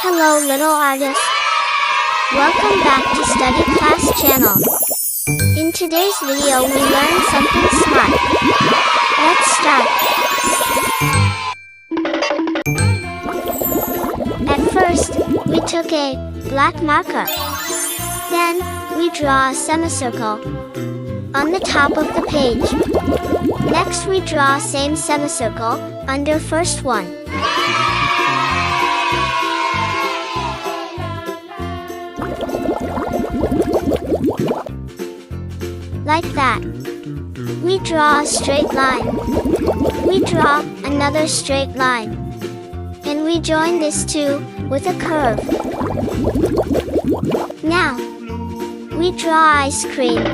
Hello little artists. Welcome back to Study Class channel. In today's video we learn something smart. Let's start. At first, we took a black marker. Then, we draw a semicircle on the top of the page. Next we draw same semicircle under first one. Like that. We draw a straight line. We draw another straight line. And we join this two with a curve. Now, we draw ice cream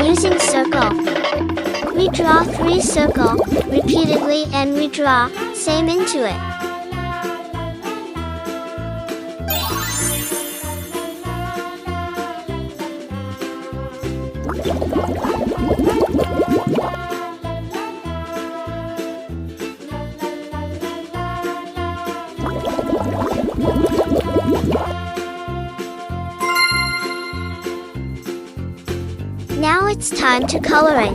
using circle. We draw 3 circles repeatedly and we draw same into it. Now it's time to coloring.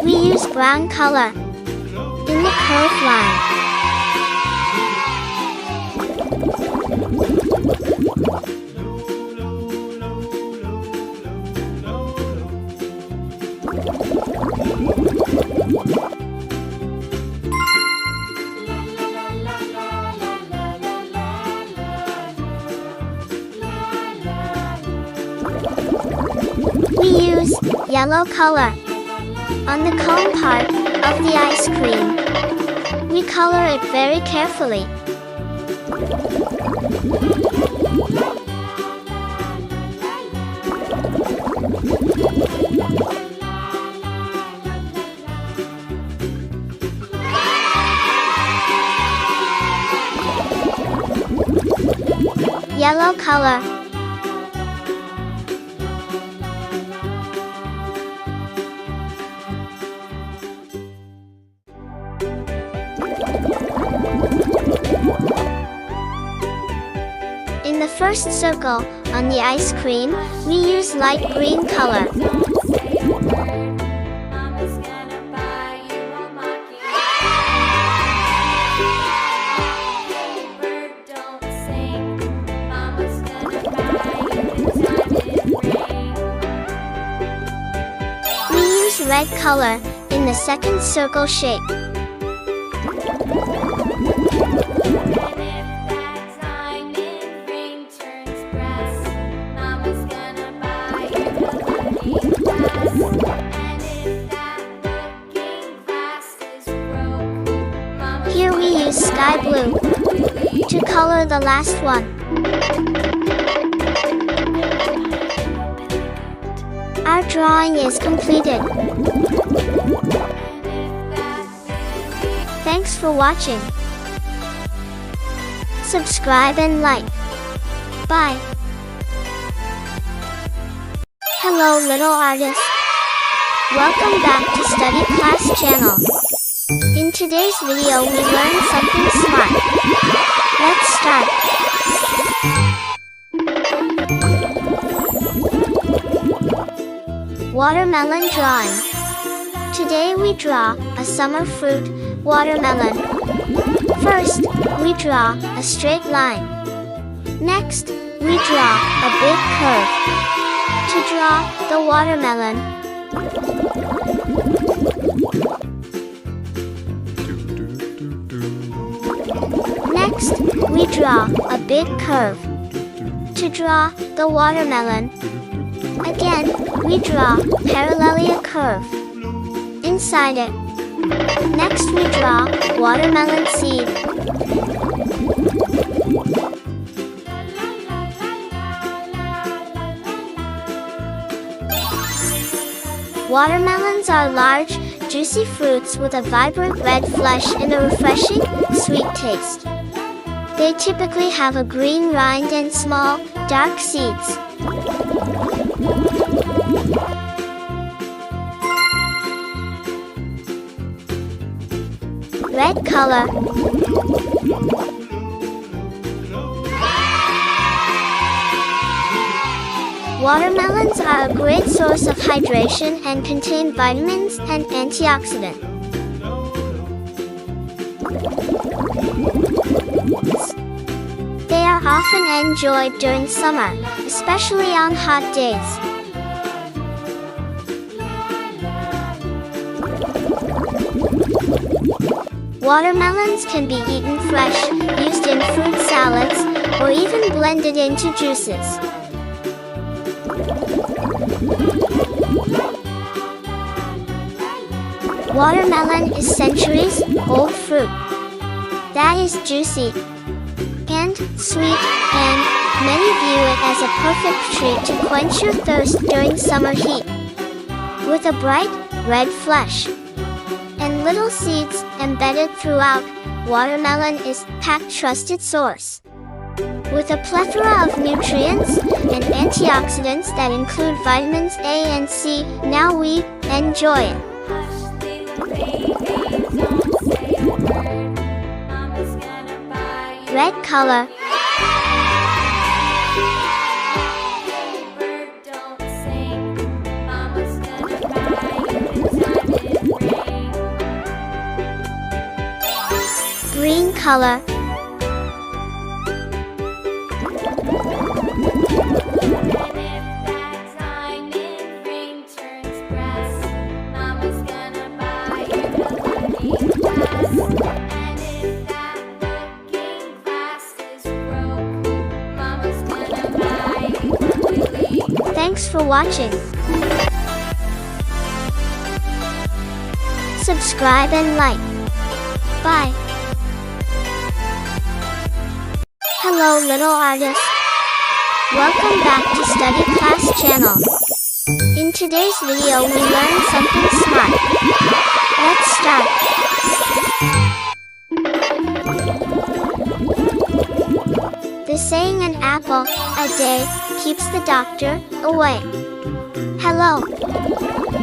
We use brown color in the curved line. We use yellow color on the cone part of the ice cream. We color it very carefully. Yellow color. In the first circle on the ice cream, we use light green color. We use red color in the second circle shape. Here we use sky blue to color the last one. Our drawing is completed. Thanks for watching. Subscribe and like. Bye. Hello little artists. Welcome back to Study Class channel. In today's video we learn something smart. Let's start. Watermelon drawing. Today we draw a summer fruit, watermelon. First, we draw a straight line. Next, we draw a big curve to draw the watermelon. Next, we draw a big curve to draw the watermelon. Again, we draw parallelly a curve inside it. Next, we draw watermelon seed. Watermelons are large, juicy fruits with a vibrant red flesh and a refreshing, sweet taste. They typically have a green rind and small, dark seeds. Red color. Watermelons are a great source of hydration and contain vitamins and antioxidants. They are often enjoyed during summer, especially on hot days. Watermelons can be eaten fresh, used in fruit salads, or even blended into juices. Watermelon is centuries-old fruit that is juicy and sweet, and many view it as a perfect treat to quench your thirst during summer heat. With a bright, red flesh and little seeds embedded throughout, watermelon is packed trusted source. With a plethora of nutrients and antioxidants that include vitamins A and C, now we enjoy it. Red color. Green color. Thanks for watching. Subscribe and like. Bye. Hello little artist. Welcome back to Study Class channel. In today's video we learn something smart. Let's start. The saying an apple a day keeps the doctor away. Hello,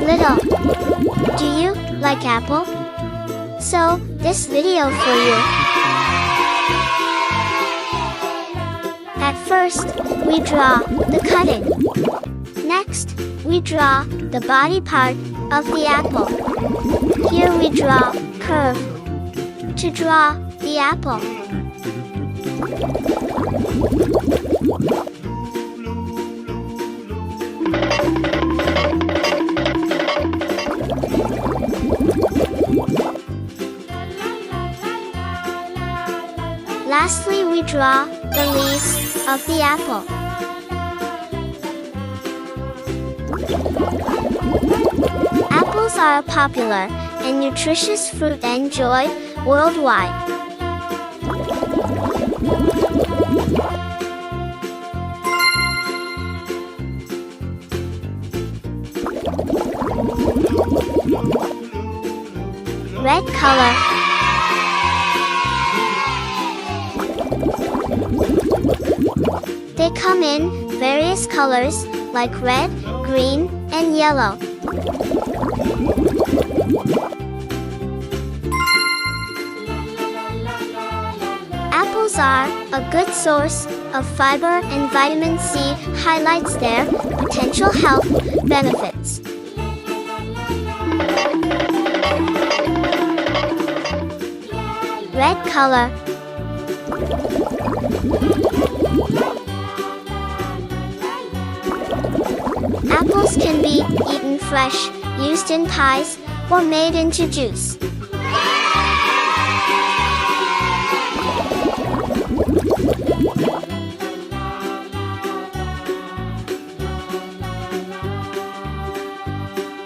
little. Do you like apple? So, this video for you. At first, we draw the cutting. Next, we draw the body part of the apple. Here we draw curve to draw the apple. Lastly, we draw the leaves of the apple. Apples are a popular and nutritious fruit enjoyed worldwide. Red color. They come in various colors like red, green, and yellow. Apples are a good source of fiber, and vitamin C highlights their potential health benefits. Red color. Apples can be eaten fresh, used in pies, or made into juice.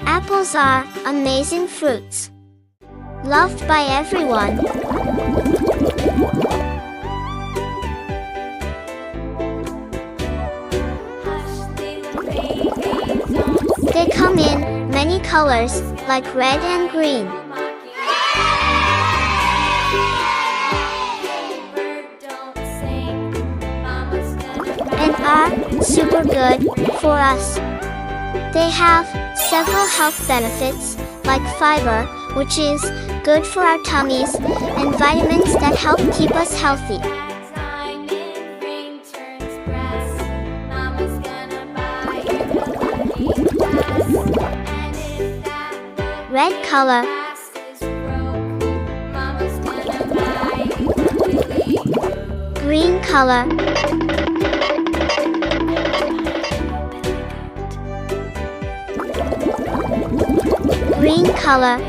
Apples are amazing fruits, loved by everyone. They come in many colors, like red and green. And are super good for us. They have several health benefits, like fiber, which is good for our tummies, and vitamins that help keep us Red color. Green color. Green color.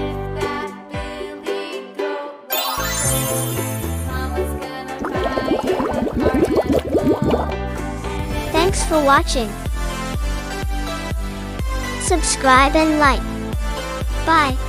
Thanks for watching. Subscribe and like. Bye.